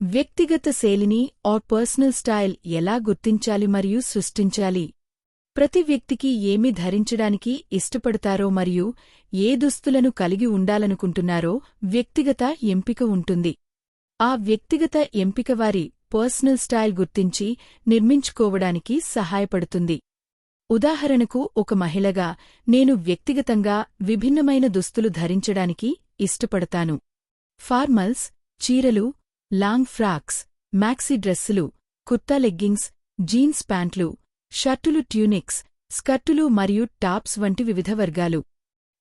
వ్యక్తిగత శైలిని personal style ఎలా గుర్తించాలి మరియు సృష్టించాలి? ప్రతి వ్యక్తికి ఏమి ధరించడానికి ఇష్టపడతారో మరియు ఏ దుస్తులను కలిగి ఉండాలనుకుంటున్నారో వ్యక్తిగత ఎంపిక ఉంటుంది. ఆ వ్యక్తిగత ఎంపిక వారి పర్సనల్ స్టైల్ గుర్తించి నిర్మించుకోవడానికి సహాయపడుతుంది. ఉదాహరణకు, ఒక మహిళగా నేను వ్యక్తిగతంగా విభిన్నమైన దుస్తులు ధరించడానికి ఇష్టపడతాను. ఫార్మల్స్, చీరలు, లాంగ్ ఫ్రాక్స్, మ్యాక్సీ డ్రెస్సులు, కుర్తా లెగ్గింగ్స్, జీన్స్ ప్యాంట్లు, షర్టులు, ట్యూనిక్స్, స్కర్టులు మరియు టాప్స్ వంటి వివిధ వర్గాలు.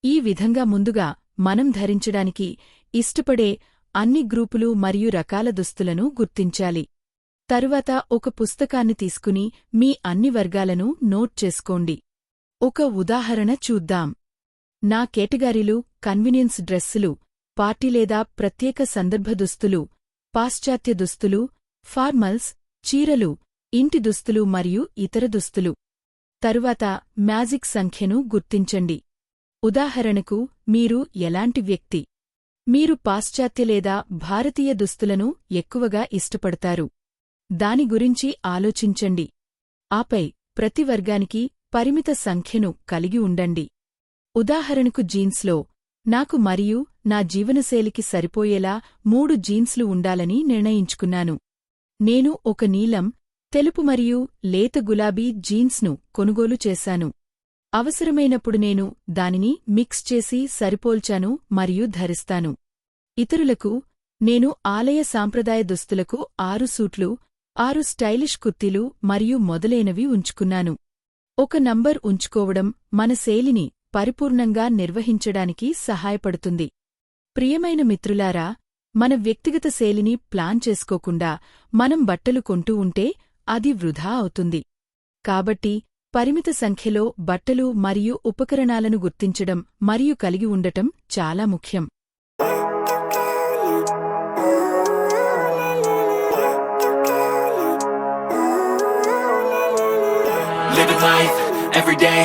ఈ విధంగా ముందుగా మనం ధరించడానికి ఇష్టపడే అన్ని గ్రూపులు మరియు రకాల దుస్తులను గుర్తించాలి. తరువాత ఒక పుస్తకాన్ని తీసుకుని మీ అన్ని వర్గాలను నోట్ చేసుకోండి. ఒక ఉదాహరణ చూద్దాం. నా కేటగిరీలు: కన్వీనియన్స్ డ్రెస్సులు, పార్టీ లేదా ప్రత్యేక సందర్భ దుస్తులు, పాశ్చాత్య దుస్తులు, ఫార్మల్స్, చీరలు, ఇంటి దుస్తులు మరియు ఇతర దుస్తులు. తరువాత మ్యాజిక్ సంఖ్యను గుర్తించండి. ఉదాహరణకు, మీరు ఎలాంటి వ్యక్తి? మీరు పాశ్చాత్య లేదా భారతీయ దుస్తులను ఎక్కువగా ఇష్టపడతారు. దాని గురించి ఆలోచించండి. ఆపై ప్రతి వర్గానికి పరిమిత సంఖ్యను కలిగి ఉండండి. ఉదాహరణకు, జీన్స్లో నాకు మరియు నా జీవనశైలికి సరిపోయేలా 3 జీన్స్లు ఉండాలని నిర్ణయించుకున్నాను. నేను ఒక నీలం, తెలుపు మరియు లేత గులాబీ జీన్స్ను కొనుగోలు చేశాను. అవసరమైనప్పుడు నేను దానిని మిక్స్ చేసి సరిపోల్చాను మరియు ధరిస్తాను. ఇతరులకు, నేను ఆలయ సాంప్రదాయ దుస్తులకు 6 సూట్లు, 6 స్టైలిష్ కుర్తీలు మరియు మొదలైనవి ఉంచుకున్నాను. ఒక నంబర్ ఉంచుకోవడం మన శైలిని పరిపూర్ణంగా నిర్వహించడానికి సహాయపడుతుంది. ప్రియమైన మిత్రులారా, మన వ్యక్తిగత శైలిని ప్లాన్ చేసుకోకుండా మనం బట్టలు కొంటూ ఉంటే అది వృధా అవుతుంది. కాబట్టి పరిమిత సంఖ్యలో బట్టలు మరియు ఉపకరణాలను గుర్తించడం మరియు కలిగి ఉండటం చాలా ముఖ్యం. Living life every day